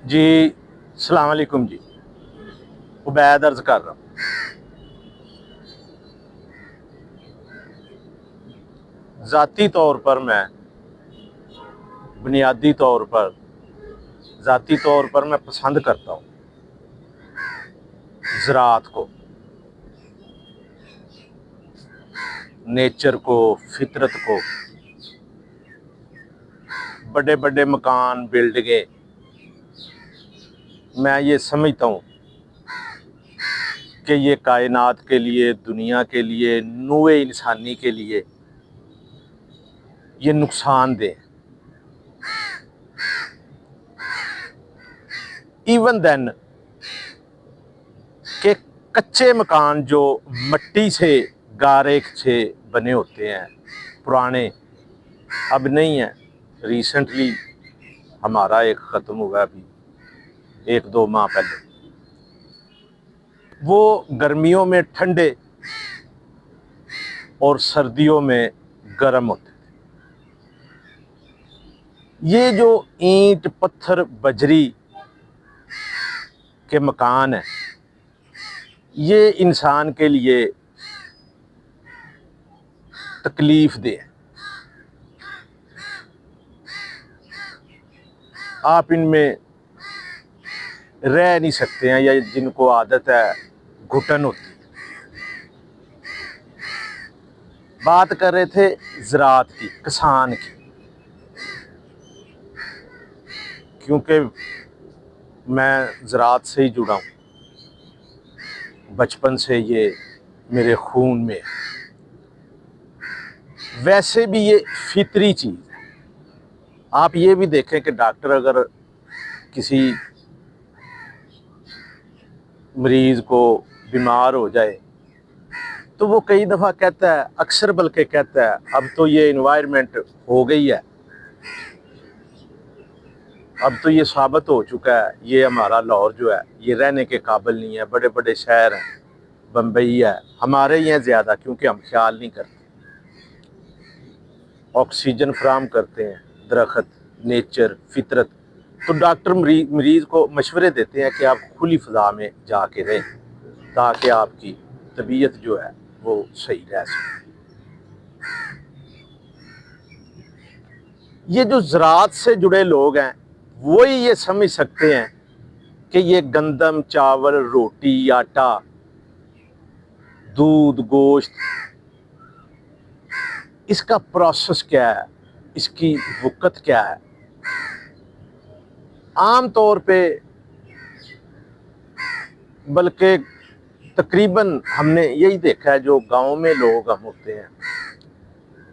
جی السلام علیکم جی، عبید عرض کر رہا ہوں۔ ذاتی طور پر میں بنیادی طور پر ذاتی طور پر میں پسند کرتا ہوں زراعت کو، نیچر کو، فطرت کو۔ بڑے بڑے مکان، بلڈنگیں، میں یہ سمجھتا ہوں کہ یہ کائنات کے لیے، دنیا کے لیے، نوع انسانی کے لیے یہ نقصان دہ۔ ایون دین کہ کچے مکان جو مٹی سے، گارے سے بنے ہوتے ہیں، پرانے، اب نہیں ہیں۔ ریسنٹلی ہمارا ایک ختم ہوا ابھی 1-2 ماہ پہلے۔ وہ گرمیوں میں ٹھنڈے اور سردیوں میں گرم ہوتے تھے۔ یہ جو اینٹ، پتھر، بجری کے مکان ہیں، یہ انسان کے لیے تکلیف دہ ہے۔ آپ ان میں رہ نہیں سکتے ہیں، یا جن کو عادت ہے گھٹن ہوتی ہے۔ بات کر رہے تھے زراعت کی، کسان کی، کیونکہ میں زراعت سے ہی جڑا ہوں، بچپن سے یہ میرے خون میں ہے۔ ویسے بھی یہ فطری چیز ہے۔ آپ یہ بھی دیکھیں کہ ڈاکٹر اگر کسی مریض کو بیمار ہو جائے تو وہ کئی دفعہ کہتا ہے، اکثر بلکہ کہتا ہے، اب تو یہ انوائرمنٹ ہو گئی ہے، اب تو یہ ثابت ہو چکا ہے، یہ ہمارا لاہور جو ہے یہ رہنے کے قابل نہیں ہے۔ بڑے بڑے شہر ہیں، بمبئی ہے، ہمارے ہی ہیں زیادہ، کیونکہ ہم خیال نہیں کرتے۔ آکسیجن فراہم کرتے ہیں درخت، نیچر، فطرت۔ تو ڈاکٹر مریض کو مشورے دیتے ہیں کہ آپ کھلی فضا میں جا کے رہیں تاکہ آپ کی طبیعت جو ہے وہ صحیح رہ سکے۔ یہ جو زراعت سے جڑے لوگ ہیں وہی یہ سمجھ سکتے ہیں کہ یہ گندم، چاول، روٹی، آٹا، دودھ، گوشت، اس کا پروسیس کیا ہے، اس کی وقت کیا ہے۔ عام طور پہ بلکہ تقریباً ہم نے یہی دیکھا ہے، جو گاؤں میں لوگ ہم ہوتے ہیں،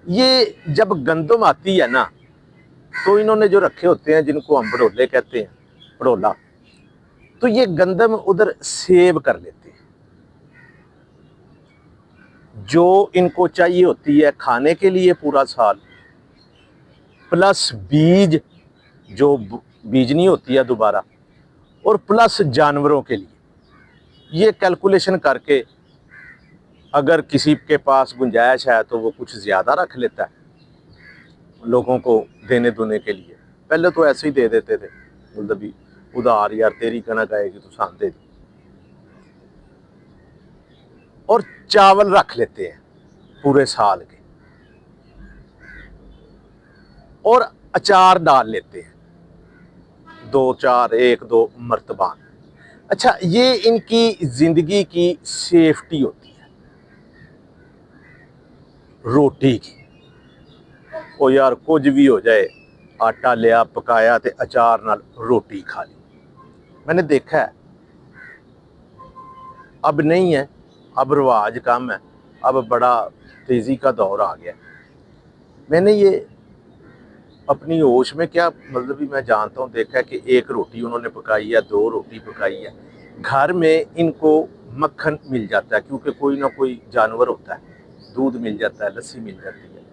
یہ جب گندم آتی ہے نا تو انہوں نے جو رکھے ہوتے ہیں، جن کو ہم بڑولے کہتے ہیں، بڑولا، تو یہ گندم ادھر سیو کر لیتے ہیں۔ جو ان کو چاہیے ہوتی ہے کھانے کے لیے پورا سال، پلس بیج، جو بیجنی ہوتی ہے دوبارہ، اور پلس جانوروں کے لیے۔ یہ کیلکولیشن کر کے اگر کسی کے پاس گنجائش ہے تو وہ کچھ زیادہ رکھ لیتا ہے لوگوں کو دینے دونے کے لیے۔ پہلے تو ایسے ہی دے دیتے تھے، مطلب ادھار، یار تیری کنک آئے گی تو سان دے دی۔ اور چاول رکھ لیتے ہیں پورے سال کے، اور اچار ڈال لیتے ہیں 2-4 مرتبہ۔ اچھا، یہ ان کی زندگی کی سیفٹی ہوتی ہے روٹی کی۔ او یار کچھ بھی ہو جائے، آٹا لیا، پکایا تے اچار نال روٹی کھا لی۔ میں نے دیکھا ہے، اب نہیں ہے، اب رواج کم ہے، اب بڑا تیزی کا دور آ گیا۔ میں نے یہ اپنی ہوش میں کیا، مطلب میں جانتا ہوں، دیکھا ہے کہ 1 روٹی انہوں نے پکائی ہے، 2 روٹی پکائی ہے۔ گھر میں ان کو مکھن مل جاتا ہے، کیونکہ کوئی نہ کوئی جانور ہوتا ہے، دودھ مل جاتا ہے، لسی مل جاتی ہے۔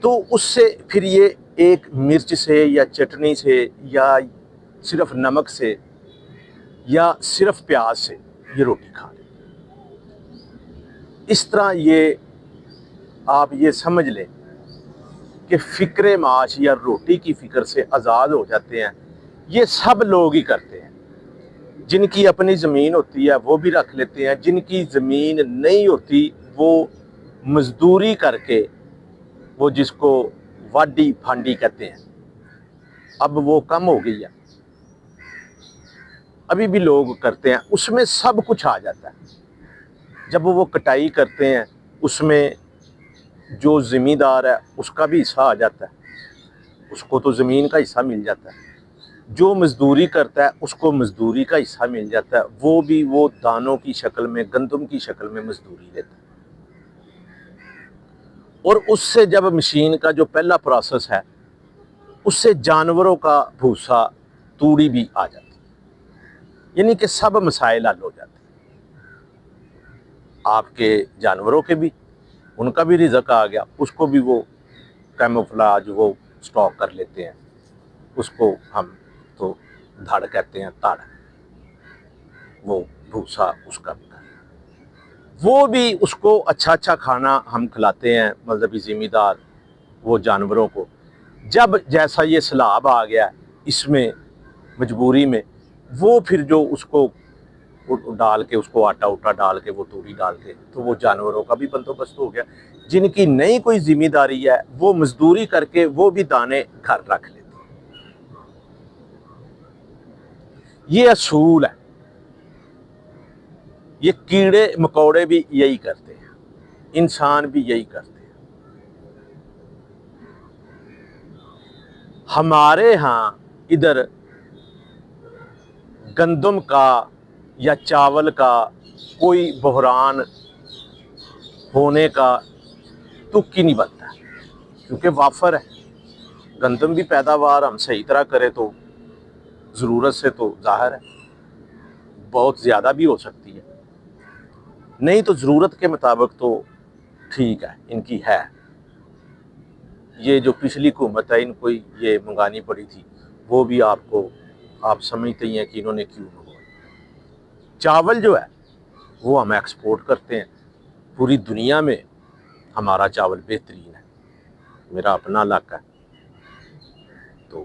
تو اس سے پھر یہ ایک مرچ سے یا چٹنی سے یا صرف نمک سے یا صرف پیاز سے یہ روٹی کھا لیں۔ اس طرح یہ آپ یہ سمجھ لیں کہ فکر معاش یا روٹی کی فکر سے آزاد ہو جاتے ہیں، یہ سب لوگ ہی کرتے ہیں. جن کی اپنی زمین ہوتی ہے وہ بھی رکھ لیتے ہیں، جن کی زمین نہیں ہوتی وہ مزدوری کر کے، وہ جس کو واڈی پھانڈی کہتے ہیں، اب وہ کم ہو گئی ہے، ابھی بھی لوگ کرتے ہیں. اس میں سب کچھ آ جاتا ہے. جب وہ کٹائی کرتے ہیں اس میں جو ذمہ دار ہے اس کا بھی حصہ آ جاتا ہے، اس کو تو زمین کا حصہ مل جاتا ہے. جو مزدوری کرتا ہے اس کو مزدوری کا حصہ مل جاتا ہے، وہ بھی وہ دانوں کی شکل میں، گندم کی شکل میں مزدوری لیتا ہے. اور اس سے جب مشین کا جو پہلا پروسیس ہے اس سے جانوروں کا بھوسا، توڑی بھی آ جاتی ہے. یعنی کہ سب مسائل حل ہو جاتے ہیں. آپ کے جانوروں کے بھی، ان کا بھی رزق آ گیا، اس کو بھی وہ کیموفلاج وہ سٹاک کر لیتے ہیں. اس کو ہم تو دھڑ کہتے ہیں، تڑ، وہ بھوسا اس کا بھی. وہ بھی اس کو اچھا اچھا کھانا ہم کھلاتے ہیں، مذہبی ذمہ دار وہ جانوروں کو. جب جیسا یہ سیلاب آ گیا اس میں مجبوری میں، وہ پھر جو اس کو ڈال کے، اس کو آٹا اوٹا ڈال کے، وہ توڑی ڈال کے، تو وہ جانوروں کا بھی بندوبست ہو گیا. جن کی نہیں کوئی ذمہ داری ہے وہ مزدوری کر کے وہ بھی دانے گھر رکھ لیتے ہیں. یہ اصول ہے. یہ کیڑے مکوڑے بھی یہی کرتے ہیں، انسان بھی یہی کرتے ہیں. ہمارے ہاں ادھر گندم کا یا چاول کا کوئی بحران ہونے کا تک ہی نہیں بنتا، کیونکہ وافر ہے. گندم بھی پیداوار ہم صحیح طرح کرے تو ضرورت سے تو ظاہر ہے بہت زیادہ بھی ہو سکتی ہے، نہیں تو ضرورت کے مطابق تو ٹھیک ہے ان کی ہے. یہ جو پچھلی حکومت ہے ان کو یہ منگانی پڑی تھی، وہ بھی آپ سمجھتے ہی ہیں کہ انہوں نے کیوں منگوائی. چاول جو ہے وہ ہم ایکسپورٹ کرتے ہیں پوری دنیا میں. ہمارا چاول بہترین ہے، میرا اپنا علاقہ ہے تو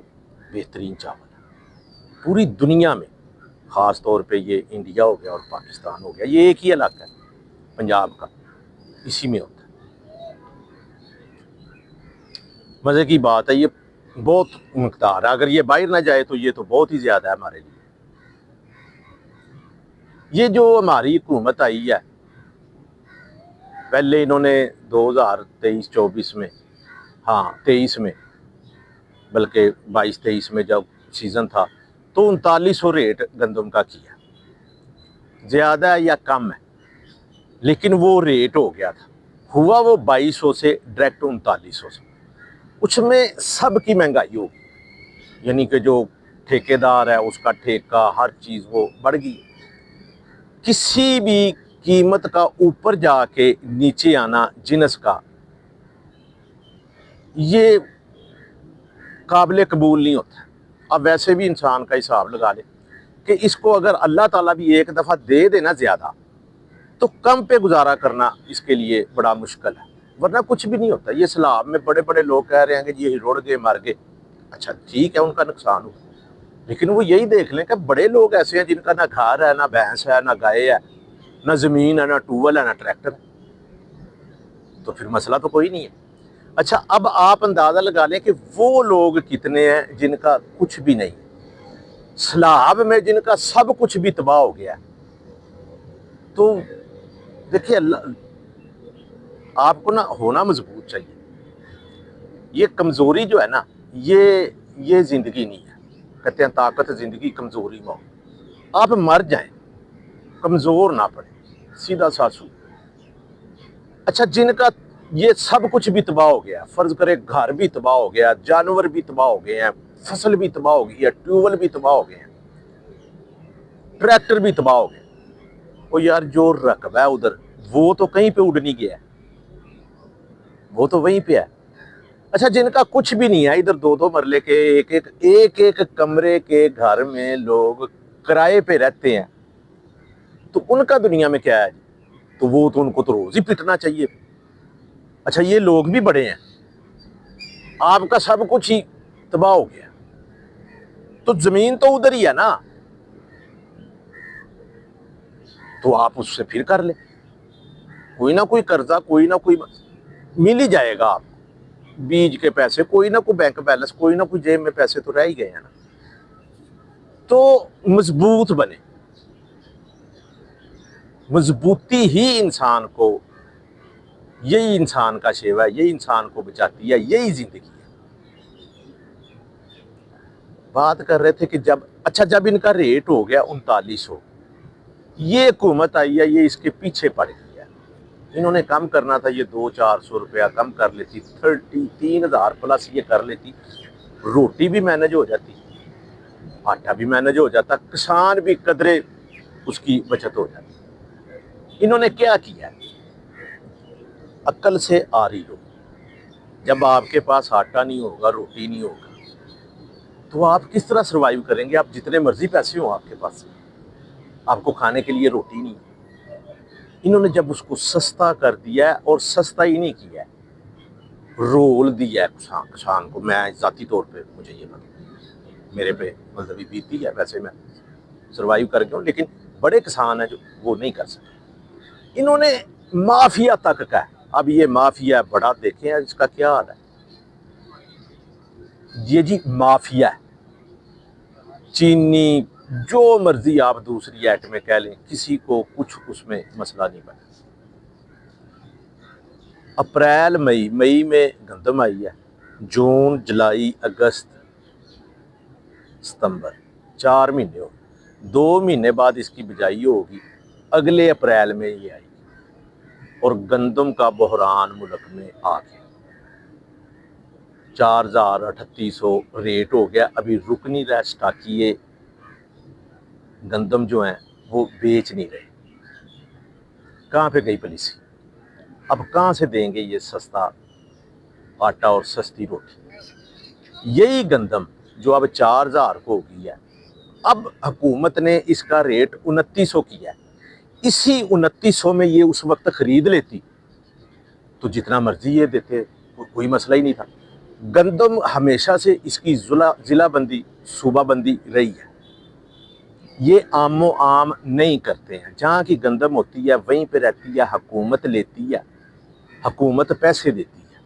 بہترین چاول ہے پوری دنیا میں. خاص طور پہ یہ انڈیا ہو گیا اور پاکستان ہو گیا، یہ ایک ہی علاقہ ہے پنجاب کا، اسی میں ہوتا ہے. مزے کی بات ہے، یہ بہت مقدار ہے. اگر یہ باہر نہ جائے تو یہ تو بہت ہی زیادہ ہے ہمارے لیے. یہ جو ہماری حکومت آئی ہے، پہلے انہوں نے 2023-24 میں، ہاں 23 میں، بلکہ 22-23 میں جب سیزن تھا تو 3900 ریٹ گندم کا کیا. زیادہ ہے یا کم ہے، لیکن وہ ریٹ ہو گیا تھا. ہوا وہ 2200 سے ڈائریکٹ 3900 سے. اس میں سب کی مہنگائی ہوگی، یعنی کہ جو ٹھیکے دار ہے اس کا ٹھیکہ، ہر چیز وہ بڑھ گئی. کسی بھی قیمت کا اوپر جا کے نیچے آنا جنس کا، یہ قابل قبول نہیں ہوتا. اب ویسے بھی انسان کا حساب لگا لے کہ اس کو اگر اللہ تعالیٰ بھی ایک دفعہ دے دینا زیادہ تو کم پہ گزارا کرنا اس کے لیے بڑا مشکل ہے، ورنہ کچھ بھی نہیں ہوتا. یہ سیلاب میں بڑے بڑے لوگ کہہ رہے ہیں کہ یہ رڑ گئے، مر گئے. اچھا ٹھیک ہے ان کا نقصان ہو، لیکن وہ یہی دیکھ لیں کہ بڑے لوگ ایسے ہیں جن کا نہ گھر ہے، نہ بھینس ہے، نہ گائے ہے، نہ زمین ہے، نہ ٹوول ہے، نہ ٹریکٹر ہے. تو پھر مسئلہ تو کوئی نہیں ہے. اچھا اب آپ اندازہ لگا لیں کہ وہ لوگ کتنے ہیں جن کا کچھ بھی نہیں، سیلاب میں جن کا سب کچھ بھی تباہ ہو گیا. تو دیکھیے اللہ آپ کو نا ہونا مضبوط چاہیے. یہ کمزوری جو ہے نا، یہ زندگی نہیں ہے. کہتے ہیں طاقت زندگی، کمزوری موت. آپ مر جائیں کمزور نہ پڑے، سیدھا ساسو. اچھا جن کا یہ سب کچھ بھی تباہ ہو گیا، فرض کرے گھر بھی تباہ ہو گیا، جانور بھی تباہ ہو گئے ہیں، فصل بھی تباہ ہو گئی ہے، ٹیوبل بھی تباہ ہو گئے ہیں، ٹریکٹر بھی تباہ ہو گئے. وہ یار جو رقبہ ہے ادھر وہ تو کہیں پہ اڑ نہیں گیا، وہ تو وہیں پہ ہے. اچھا جن کا کچھ بھی نہیں ہے، ادھر 2-2 مرلے کے ایک کمرے کے گھر میں لوگ کرائے پہ رہتے ہیں، تو ان کا دنیا میں کیا ہے؟ تو وہ تو ان کو تو روز ہی پٹنا چاہیے. اچھا یہ لوگ بھی بڑے ہیں، آپ کا سب کچھ ہی تباہ ہو گیا. تو زمین تو ادھر ہی ہے نا، تو آپ اس سے پھر کر لیں، کوئی نہ کوئی قرضہ کوئی نہ کوئی مل ہی جائے گا، آپ بیج کے پیسے، کوئی نہ کوئی بینک بیلنس، کوئی نہ کوئی جیب میں پیسے تو رہ ہی گئے ہیں نا۔ تو مضبوط بنے، مضبوطی ہی انسان کو، یہی انسان کا شیوا ہے، یہی انسان کو بچاتی ہے، یہی زندگی ہے۔ بات کر رہے تھے کہ جب ان کا ریٹ ہو گیا 3900، یہ حکومت آئی ہے، یہ اس کے پیچھے پڑ گئی ہے۔ انہوں نے کم کرنا تھا، یہ 200-400 روپیہ کم کر لیتی، 3,000 پلس یہ کر لیتی، روٹی بھی مینج ہو جاتی، آٹا بھی مینج ہو جاتا، کسان بھی قدرے اس کی بچت ہو جاتی۔ انہوں نے کیا کیا؟ عقل سے آری لو، جب آپ کے پاس آٹا نہیں ہوگا، روٹی نہیں ہوگا، تو آپ کس طرح سروائیو کریں گے؟ آپ جتنے مرضی پیسے ہوں آپ کے پاس، آپ کو کھانے کے لیے روٹی نہیں۔ انہوں نے جب اس کو سستا کر دیا ہے، اور سستا ہی نہیں کیا ہے، رول دیا ہے کسان کو۔ میں ذاتی طور پہ مجھے یہ میرے پہ مذہبی بیتی ہے، ویسے میں سروائیو کر گیا ہوں، لیکن بڑے کسان ہیں جو وہ نہیں کر سکتے۔ انہوں نے مافیا تک کا ہے۔ اب یہ مافیا بڑا دیکھیں اس کا کیا حال ہے، یہ جی مافیا ہے، چینی جو مرضی آپ دوسری ایٹمیں کہہ لیں، کسی کو کچھ اس میں مسئلہ نہیں بنا۔ اپریل مئی میں گندم آئی ہے، جون جولائی اگست ستمبر، 4 مہینے ہو، 2 مہینے بعد اس کی بجائی ہوگی، اگلے اپریل میں یہ آئی گی، اور گندم کا بحران ملک میں آ گیا، 4,000-3,800 ریٹ ہو گیا۔ ابھی رک نہیں رہا، سٹاکیے گندم جو ہیں وہ بیچ نہیں رہے۔ کہاں پہ گئی پالیسی؟ اب کہاں سے دیں گے یہ سستا آٹا اور سستی روٹی؟ یہی گندم جو اب 4,000 کو ہو گئی ہے، اب حکومت نے اس کا ریٹ 2,900 کیا ہے۔ اسی 2,900 میں یہ اس وقت خرید لیتی تو جتنا مرضی یہ دیتے، کوئی مسئلہ ہی نہیں تھا۔ گندم ہمیشہ سے اس کی ضلع بندی، صوبہ بندی رہی ہے، یہ عام و عام نہیں کرتے ہیں، جہاں کی گندم ہوتی ہے وہیں پہ رہتی ہے، حکومت لیتی ہے، حکومت پیسے دیتی ہے۔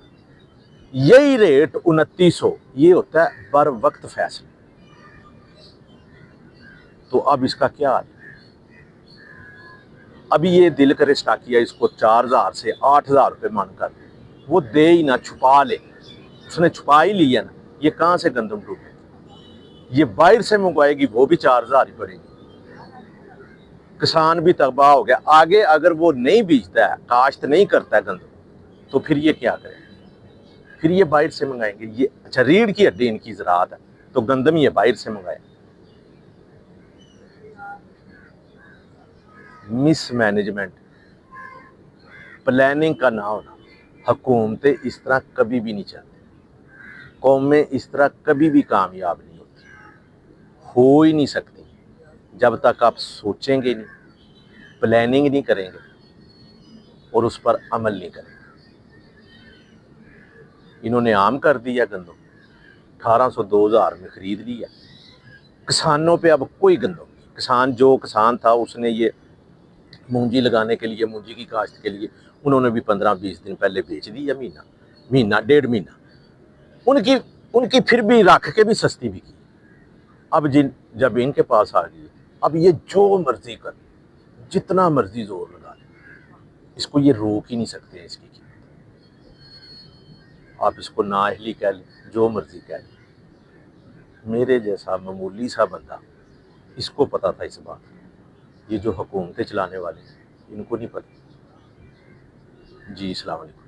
یہی ریٹ 2,900 یہ ہوتا ہے بر وقت فیصلہ۔ تو اب اس کا کیا حال ہے؟ ابھی یہ دل کرے سٹاکیا اس کو 4,000 سے 8,000 روپے من کر دے، وہ دے ہی نہ، چھپا لے، اس نے چھپا ہی لیا نا، یہ کہاں سے گندم ڈوبے؟ یہ باہر سے منگوائے گی، وہ بھی 4,000 ہی پڑے گی، کسان بھی تباہ ہو گیا۔ آگے اگر وہ نہیں بیچتا ہے، کاشت نہیں کرتا ہے گندم، تو پھر یہ کیا کرے؟ پھر یہ باہر سے منگائیں گے۔ یہ اچھا ریڑھ کی ہڈی ان کی زراعت ہے، تو گندم یہ باہر سے منگائے۔ مس مینجمنٹ، پلاننگ کا نہ ہونا۔ حکومتیں اس طرح کبھی بھی نہیں چلتی، قومیں اس طرح کبھی بھی کامیاب نہیں ہوتی، ہو ہی نہیں سکتی جب تک آپ سوچیں گے نہیں، پلاننگ نہیں کریں گے، اور اس پر عمل نہیں کریں گے۔ انہوں نے عام کر دیا گندم، 1,800 2,000 میں خرید لیا، کسانوں پہ اب کوئی گندم نہیں۔ کسان تھا، اس نے یہ مونجی لگانے کے لیے، مونجی کی کاشت کے لیے، انہوں نے بھی 15-20 دن پہلے بیچ دیا، مہینہ 1.5 مہینہ، ان کی پھر بھی رکھ کے بھی سستی بھی کی۔ اب جب ان کے پاس آ گئی، اب یہ جو مرضی کر، جتنا مرضی زور لگا لے، اس کو یہ روک ہی نہیں سکتے اس کی قیمت۔ آپ اس کو نااہلی کہہ لیں، جو مرضی کہہ لیں، میرے جیسا معمولی سا بندہ، اس کو پتا تھا اس بات۔ یہ جو حکومتیں چلانے والے ہیں، ان کو نہیں پتہ۔ جی السلام علیکم۔